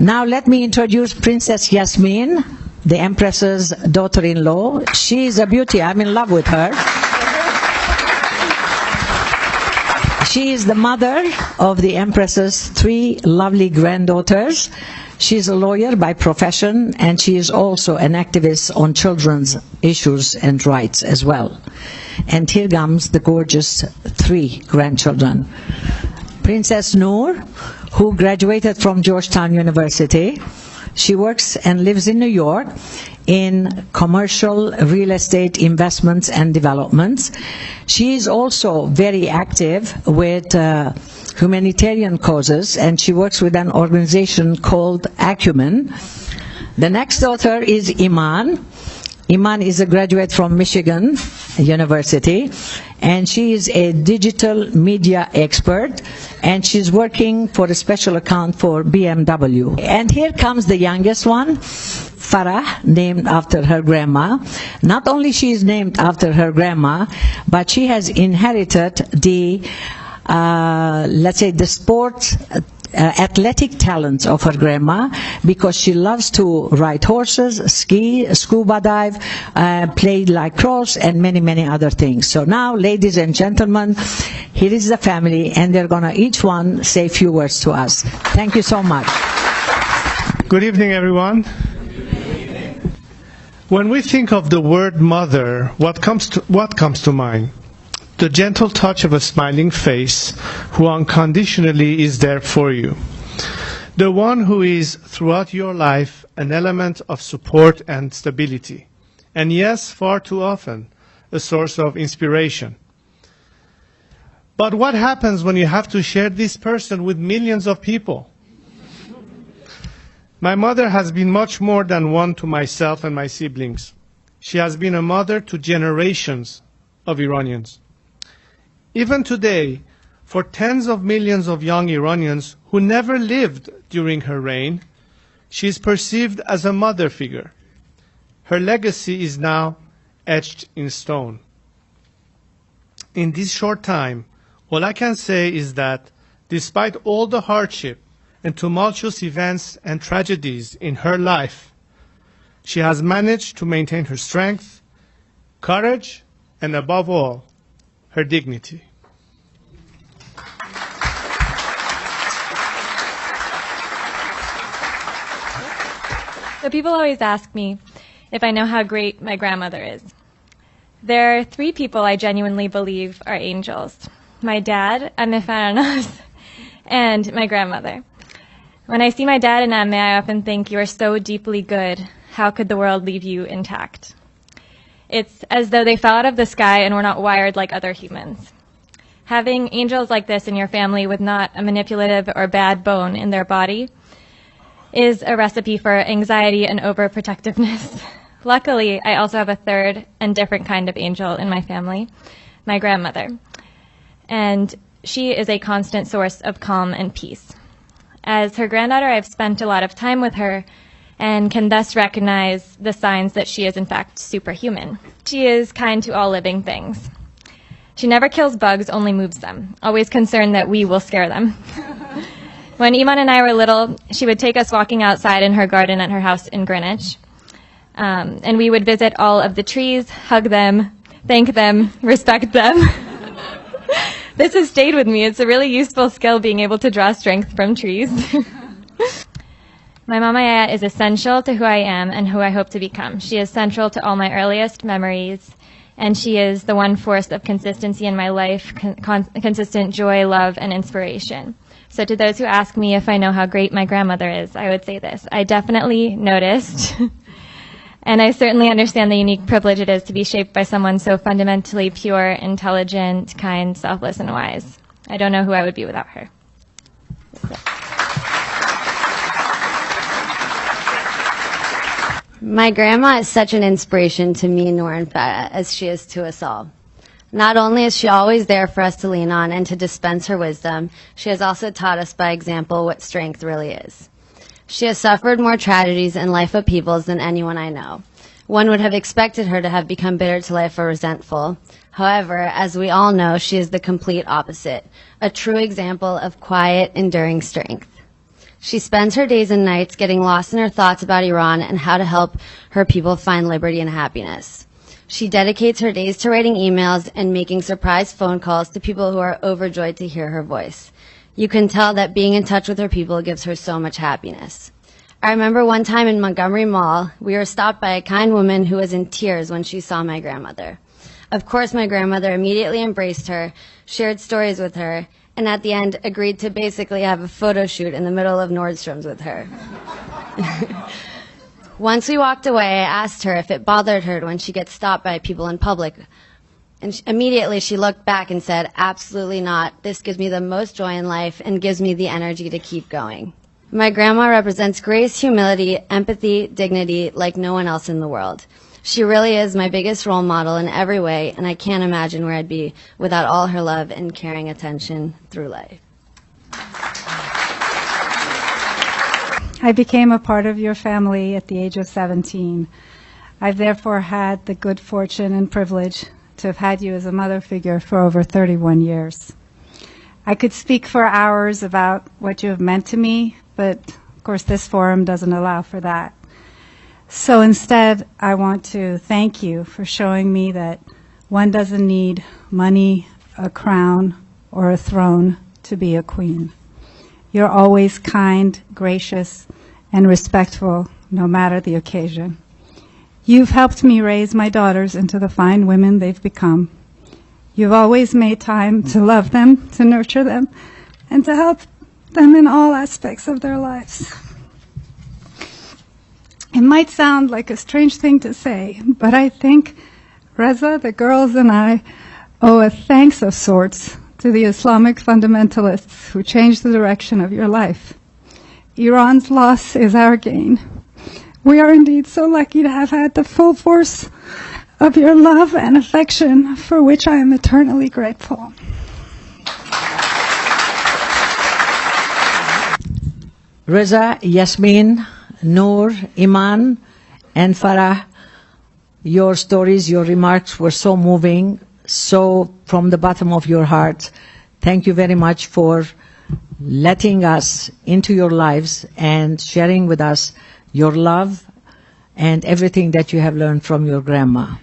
Now let me introduce Princess Yasmin, the Empress's daughter-in-law. She is a beauty. I'm in love with her. She is the mother of the Empress's 3 lovely granddaughters. She is a lawyer by profession, and she is also an activist on children's issues and rights as well. And here comes the gorgeous 3 grandchildren. Princess Noor, who graduated from Georgetown University. She works and lives in New York in commercial real estate investments and developments. She is also very active with humanitarian causes, and she works with an organization called Acumen. The next daughter is Iman. Iman is a graduate from Michigan University, and she is a digital media expert, and she's working for a special account for BMW. And here comes the youngest one, Farah, named after her grandma. Not only she is named after her grandma, but she has inherited the, let's say, the sports athletic talents of her grandma, because she loves to ride horses, ski, scuba dive, play lacrosse, and many, many other things. So now, ladies and gentlemen, here is the family, and they're going to each one say a few words to us. Thank you so much. Good evening, everyone. When we think of the word mother, what comes to mind? The gentle touch of a smiling face who unconditionally is there for you. The one who is, throughout your life, an element of support and stability. And yes, far too often, a source of inspiration. But what happens when you have to share this person with millions of people? My mother has been much more than one to myself and my siblings. She has been a mother to generations of Iranians. Even today, for tens of millions of young Iranians who never lived during her reign, she is perceived as a mother figure. Her legacy is now etched in stone. In this short time, all I can say is that despite all the hardship and tumultuous events and tragedies in her life, she has managed to maintain her strength, courage, and above all, her dignity. So people always ask me if I know how great my grandmother is. There are 3 people I genuinely believe are angels. My dad, Amme Faranas, and my grandmother. When I see my dad and Amme, I often think, you are so deeply good. How could the world leave you intact? It's as though they fell out of the sky and were not wired like other humans. Having angels like this in your family with not a manipulative or bad bone in their body is a recipe for anxiety and overprotectiveness. Luckily, I also have a 3rd and different kind of angel in my family, my grandmother. And she is a constant source of calm and peace. As her granddaughter, I've spent a lot of time with her and can thus recognize the signs that she is in fact superhuman. She is kind to all living things. She never kills bugs, only moves them, always concerned that we will scare them. When Iman and I were little, she would take us walking outside in her garden at her house in Greenwich. And we would visit all of the trees, hug them, thank them, respect them. This has stayed with me. It's a really useful skill, being able to draw strength from trees. My Mama Yaya is essential to who I am and who I hope to become. She is central to all my earliest memories, and she is the one force of consistency in my life, consistent joy, love, and inspiration. So to those who ask me if I know how great my grandmother is, I would say this. I definitely noticed, and I certainly understand the unique privilege it is to be shaped by someone so fundamentally pure, intelligent, kind, selfless, and wise. I don't know who I would be without her. My grandma is such an inspiration to me, Noor, and Farah, as she is to us all. Not only is she always there for us to lean on and to dispense her wisdom, she has also taught us by example what strength really is. She has suffered more tragedies and life upheavals than anyone I know. One would have expected her to have become bitter to life or resentful. However, as we all know, she is the complete opposite, a true example of quiet, enduring strength. She spends her days and nights getting lost in her thoughts about Iran and how to help her people find liberty and happiness. She dedicates her days to writing emails and making surprise phone calls to people who are overjoyed to hear her voice. You can tell that being in touch with her people gives her so much happiness. I remember one time in Montgomery Mall, we were stopped by a kind woman who was in tears when she saw my grandmother. Of course, my grandmother immediately embraced her, shared stories with her, and at the end agreed to basically have a photo shoot in the middle of Nordstrom's with her. Once we walked away, I asked her if it bothered her when she gets stopped by people in public. And immediately she looked back and said, "Absolutely not. This gives me the most joy in life and gives me the energy to keep going." My grandma represents grace, humility, empathy, dignity like no one else in the world. She really is my biggest role model in every way, and I can't imagine where I'd be without all her love and caring attention through life. I became a part of your family at the age of 17. I've therefore had the good fortune and privilege to have had you as a mother figure for over 31 years. I could speak for hours about what you have meant to me, but of course this forum doesn't allow for that. So instead, I want to thank you for showing me that one doesn't need money, a crown, or a throne to be a queen. You're always kind, gracious, and respectful, no matter the occasion. You've helped me raise my daughters into the fine women they've become. You've always made time to love them, to nurture them, and to help them in all aspects of their lives. It might sound like a strange thing to say, but I think Reza, the girls, and I owe a thanks of sorts to the Islamic fundamentalists who changed the direction of your life. Iran's loss is our gain. We are indeed so lucky to have had the full force of your love and affection, for which I am eternally grateful. Reza, Yasmin, Noor, Iman, and Farah, your stories, your remarks were so moving, so from the bottom of your heart. Thank you very much for letting us into your lives and sharing with us your love and everything that you have learned from your grandma.